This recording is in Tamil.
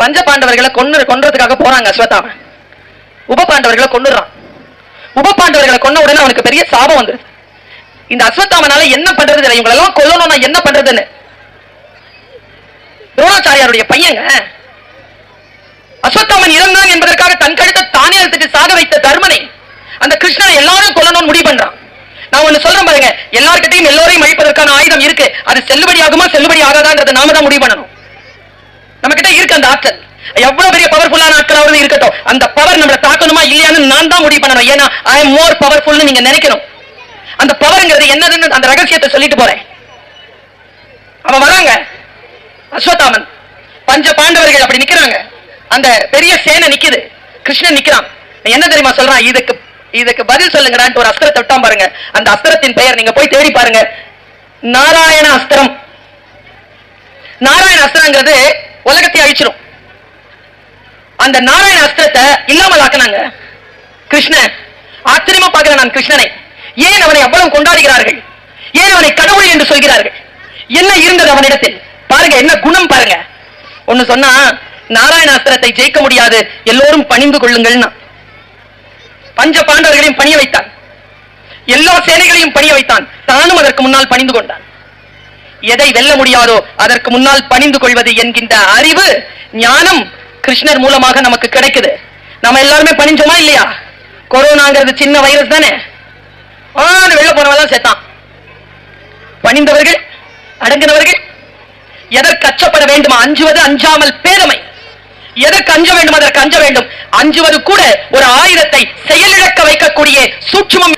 பஞ்ச பாண்டவர்களை கொன்றதுக்காக போறாங்க அஸ்வத்தாமன். உப பாண்டவர்களை கொன்னுறான். உப பாண்டவர்களை கொன்ன உடனே அவனுக்கு பெரிய சாபம் வந்துருது. இந்த அஸ்வத்தாமனால என்ன பண்றது, இவங்களெல்லாம் கொல்லணும்னா என்ன பண்றதுன்னு துரோணாச்சாரியாருடைய பையங்க அஸ்வத்தாமன் இறந்தான் என்பதற்காக தன் கழுத்தை தானே அழுத்துட்டு சாக வைத்த தர்மனை அந்த கிருஷ்ணனை எல்லாரும் கொல்லணும்னு முடிவு பண்றான். நான் ஒண்ணு சொல்றேன் பாருங்க, எல்லார்கிட்டையும் எல்லோரையும் அழிப்பதற்கான ஆயுதம் இருக்கு. அது செல்லுபடி ஆகுமா செல்லுபடி ஆகாதான்றது நாம தான் முடிவு பண்ணணும். நம்ம கிட்ட இருக்கு அந்த ஆற்றல். எவ்வளவு பெரிய பவர்ஃபுல்லான ஆட்களாவது இருக்கட்டும், அந்த பவர் நம்மளை தாக்கணுமா இல்லையான்னு நான் தான் முடிவு பண்ணணும். ஏன்னா ஐ எம் மோர் பவர்ஃபுல்னு நீங்க நினைக்கணும். அந்த பவர்ங்கிறது என்னதுன்னு அந்த ரகசியத்தை சொல்லிட்டு போறேன். அவன் வராங்க அஸ்வத்தாமன், பஞ்ச பாண்டவர்கள் அப்படி நிக்கிறாங்க. அந்த பெரிய சேனை நிக்குது, கிருஷ்ணன் நிக்கிறான். என்ன தெரியுமா சொல்றான், இதுக்கு பதில் சொல்லுங்கடான்னு ஒரு அஸ்திரத்தை விட்டான் பாருங்க. அந்த அஸ்திரத்தின் பெயர் நீங்க போய் தேடி பாருங்க, நாராயண அஸ்திரம். நாராயண அஸ்திரங்கிறது உலகத்தை அழிச்சிடும். அந்த நாராயண அஸ்திரத்தை இல்லாமல் ஆக்கினாங்க கிருஷ்ணன். ஆச்சரியமா பார்க்கிறேன் நான் கிருஷ்ணனை. ஏன் அவனை அவ்வளவு கொண்டாடுகிறார்கள், ஏன் அவனை கடவுள் என்று சொல்கிறார்கள், என்ன இருந்தது அவனிடத்தில் பாருங்க, என்ன குணம் பாருங்க. ஒன்னு சொன்னா, நாராயண அஸ்திரத்தை ஜெயிக்க முடியாது, எல்லோரும் பணிந்து கொள்ளுங்கள். பஞ்ச பாண்டவர்களையும் பணிய வைத்தான், எல்லா சேனைகளையும் பணிய வைத்தான், தானும் அதற்கு முன்னால் பணிந்து கொண்டான். எதை வெல்ல முடியாதோ அதற்கு முன்னால் பணிந்து கொள்வது என்கின்ற அறிவு ஞானம் கிருஷ்ணர் மூலமாக நமக்கு கிடைக்குது. நம்ம எல்லாருமே பணிஞ்சோமா இல்லையா? கொரோனாங்கிறது சின்ன வைரஸ் தானே, வெளில போனவெல்லாம் செத்தான். பணிந்தவர்கள், அடங்கினவர்கள், எதற்கு அச்சப்பட வேண்டுமா? அஞ்சுவது அஞ்சாமல் பேதமை. எதற்கு அஞ்ச வேண்டும் அதற்கு அஞ்ச வேண்டும். அஞ்சுவது கூட ஒரு ஆயுதத்தை செயலிழக்க வைக்கக்கூடிய சூட்சுமம்.